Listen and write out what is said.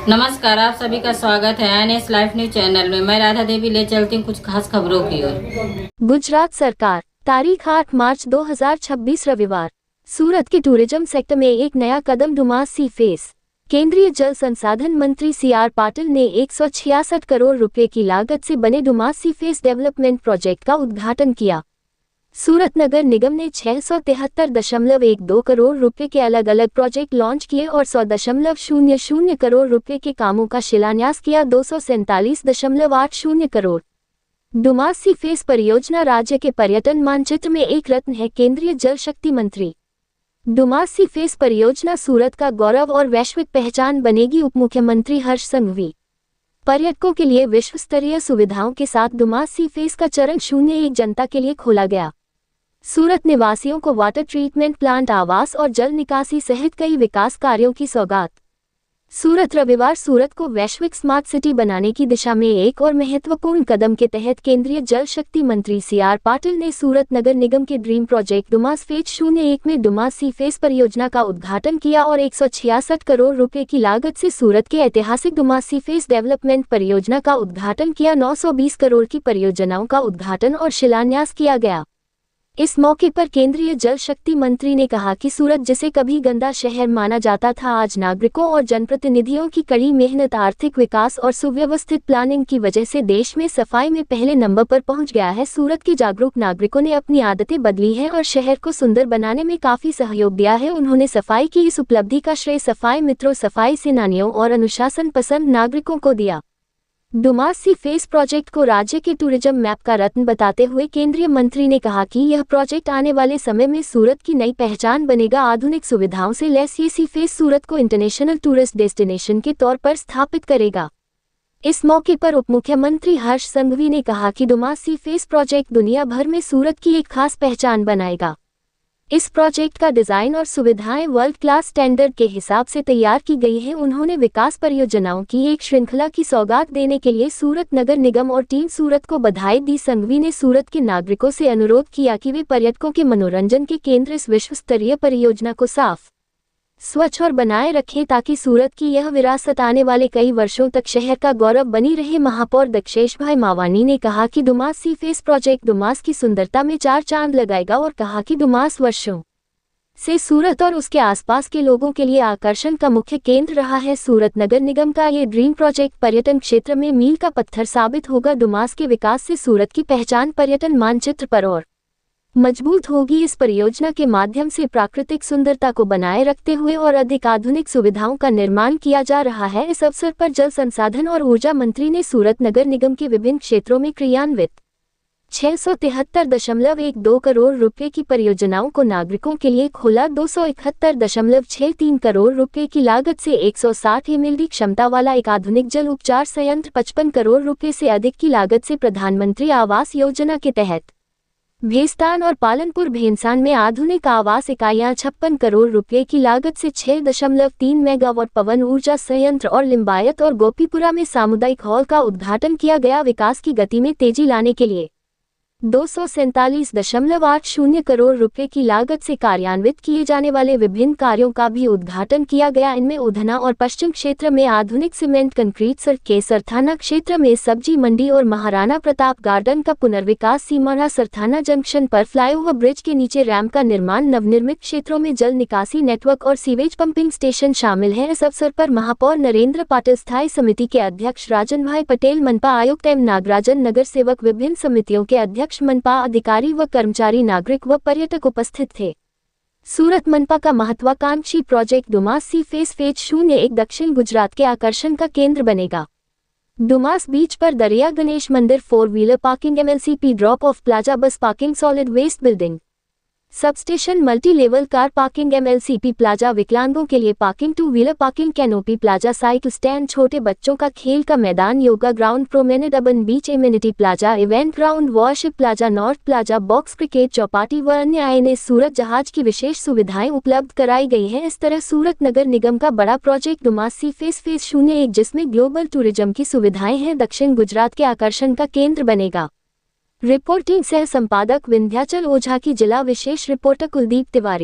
नमस्कार, आप सभी का स्वागत है एनएस लाइफ न्यूज चैनल में। मैं राधा देवी ले चलती हूँ कुछ खास खबरों की ओर। गुजरात सरकार तारीख 8 मार्च 2026 रविवार। सूरत के टूरिज्म सेक्टर में एक नया कदम डुमास सी फेस। केंद्रीय जल संसाधन मंत्री CR पाटिल ने 166 करोड़ रुपए की लागत से बने डुमास सी फेस डेवलपमेंट प्रोजेक्ट का उद्घाटन किया। सूरत नगर निगम ने 673.12 करोड़ रुपए के अलग अलग प्रोजेक्ट लॉन्च किए और 100.00 करोड़ रुपए के कामों का शिलान्यास किया। 247.80 करोड़। डुमास सी फेस परियोजना राज्य के पर्यटन मानचित्र में एक रत्न है। केंद्रीय जल शक्ति मंत्री। डुमास सी फेस परियोजना सूरत का गौरव और वैश्विक पहचान बनेगी। उप मुख्यमंत्री हर्ष संघवी। पर्यटकों के लिए विश्व स्तरीय सुविधाओं के साथ डुमास सी फेस का चरण 01 जनता के लिए खोला गया। सूरत निवासियों को वाटर ट्रीटमेंट प्लांट, आवास और जल निकासी सहित कई विकास कार्यों की सौगात। सूरत रविवार। सूरत को वैश्विक स्मार्ट सिटी बनाने की दिशा में एक और महत्वपूर्ण कदम के तहत केंद्रीय जल शक्ति मंत्री CR पाटिल ने सूरत नगर निगम के ड्रीम प्रोजेक्ट डुमास फेज 01 में डुमास सी फेस परियोजना का उद्घाटन किया और 166 करोड़ रुपए की लागत से सूरत के ऐतिहासिक डुमास सी फेस डेवलपमेंट परियोजना का उद्घाटन किया। 920 करोड़ की परियोजनाओं का उद्घाटन और शिलान्यास किया गया। इस मौके पर केंद्रीय जल शक्ति मंत्री ने कहा कि सूरत, जिसे कभी गंदा शहर माना जाता था, आज नागरिकों और जनप्रतिनिधियों की कड़ी मेहनत, आर्थिक विकास और सुव्यवस्थित प्लानिंग की वजह से देश में सफाई में पहले नंबर पर पहुंच गया है। सूरत के जागरूक नागरिकों ने अपनी आदतें बदली हैं और शहर को सुंदर बनाने में काफी सहयोग दिया है। उन्होंने सफाई की इस उपलब्धि का श्रेय सफाई मित्रों, सफाई सेनानियों और अनुशासन पसंद नागरिकों को दिया। डुमास सी फेस प्रोजेक्ट को राज्य के टूरिज्म मैप का रत्न बताते हुए केंद्रीय मंत्री ने कहा कि यह प्रोजेक्ट आने वाले समय में सूरत की नई पहचान बनेगा। आधुनिक सुविधाओं से लैस ये सी फेस सूरत को इंटरनेशनल टूरिस्ट डेस्टिनेशन के तौर पर स्थापित करेगा। इस मौके पर उप मुख्यमंत्री हर्ष संघवी ने कहा कि डुमास सी फेस प्रोजेक्ट दुनिया भर में सूरत की एक खास पहचान बनाएगा। इस प्रोजेक्ट का डिजाइन और सुविधाएं वर्ल्ड क्लास स्टैंडर्ड के हिसाब से तैयार की गई हैं। उन्होंने विकास परियोजनाओं की एक श्रृंखला की सौगात देने के लिए सूरत नगर निगम और टीम सूरत को बधाई दी। संघवी ने सूरत के नागरिकों से अनुरोध किया कि वे पर्यटकों के मनोरंजन के केंद्र इस विश्व स्तरीय परियोजना को साफ, स्वच्छ और बनाए रखें ताकि सूरत की यह विरासत आने वाले कई वर्षों तक शहर का गौरव बनी रहे। महापौर दक्षेश भाई मावानी ने कहा कि डुमास सी फेस प्रोजेक्ट डुमास की सुंदरता में 4 चांद लगाएगा और कहा कि डुमास वर्षों से सूरत और उसके आसपास के लोगों के लिए आकर्षण का मुख्य केंद्र रहा है। सूरत नगर निगम का ये ड्रीम प्रोजेक्ट पर्यटन क्षेत्र में मील का पत्थर साबित होगा। डुमास के विकास से सूरत की पहचान पर्यटन मानचित्र पर और मजबूत होगी। इस परियोजना के माध्यम से प्राकृतिक सुंदरता को बनाए रखते हुए और अधिक आधुनिक सुविधाओं का निर्माण किया जा रहा है। इस अवसर पर जल संसाधन और ऊर्जा मंत्री ने सूरत नगर निगम के विभिन्न क्षेत्रों में क्रियान्वित 673.12 करोड़ रुपए की परियोजनाओं को नागरिकों के लिए खोला। 271.63 करोड़ रुपए की लागत से 160 MLD क्षमता वाला एक आधुनिक जल उपचार संयंत्र, 55 करोड़ रुपए से अधिक की लागत से प्रधानमंत्री आवास योजना के तहत भेस्तान और पालनपुर भेंसान में आधुनिक आवास इकाइयां, 56 करोड़ रुपए की लागत से 6.3 मेगावाट पवन ऊर्जा संयंत्र और लिंबायत और गोपीपुरा में सामुदायिक हॉल का उद्घाटन किया गया। विकास की गति में तेजी लाने के लिए 247.80 करोड़ रुपए की लागत से कार्यान्वित किए जाने वाले विभिन्न कार्यों का भी उद्घाटन किया गया। इनमें उधना और पश्चिम क्षेत्र में आधुनिक सीमेंट कंक्रीट सड़क के सरथाना क्षेत्र में सब्जी मंडी और महाराणा प्रताप गार्डन का पुनर्विकास, सीमाड़ा सरथाना जंक्शन पर फ्लाईओवर ब्रिज के नीचे रैंप का निर्माण, नवनिर्मित क्षेत्रों में जल निकासी नेटवर्क और सीवेज पंपिंग स्टेशन शामिल हैं। इस अवसर पर महापौर नरेंद्र पाटिल, स्थायी समिति के अध्यक्ष राजन भाई पटेल, मनपा आयुक्त M नागराजन, नगर सेवक, विभिन्न समितियों के अध्यक्ष, मनपा अधिकारी व कर्मचारी, नागरिक व पर्यटक उपस्थित थे। सूरत मनपा का महत्वाकांक्षी प्रोजेक्ट डुमास सी फेस फेज 01 दक्षिण गुजरात के आकर्षण का केंद्र बनेगा। डुमास बीच पर दरिया Ganesh Mandir, 4 wheeler parking, MLCP drop off plaza, bus parking, solid waste building, substation, multi level car parking, MLCP plaza, विकलांगों के लिए parking, 2 wheeler parking, canopy plaza, cycle stand, छोटे बच्चों का खेल का मैदान, yoga ground, promenade, urban beach amenity plaza, event ground, warship plaza, north plaza, box cricket Chowpatty व अन्य INS सूरत जहाज की विशेष सुविधाएं उपलब्ध कराई गई हैं। इस तरह सूरत नगर निगम का बड़ा प्रोजेक्ट डुमास सी फेस फेज 01, जिसमें ग्लोबल टूरिज्म की सुविधाएं हैं, दक्षिण गुजरात के आकर्षण का केंद्र बनेगा। रिपोर्टिंग सह संपादक विंध्याचल ओझा की, जिला विशेष रिपोर्टर कुलदीप तिवारी।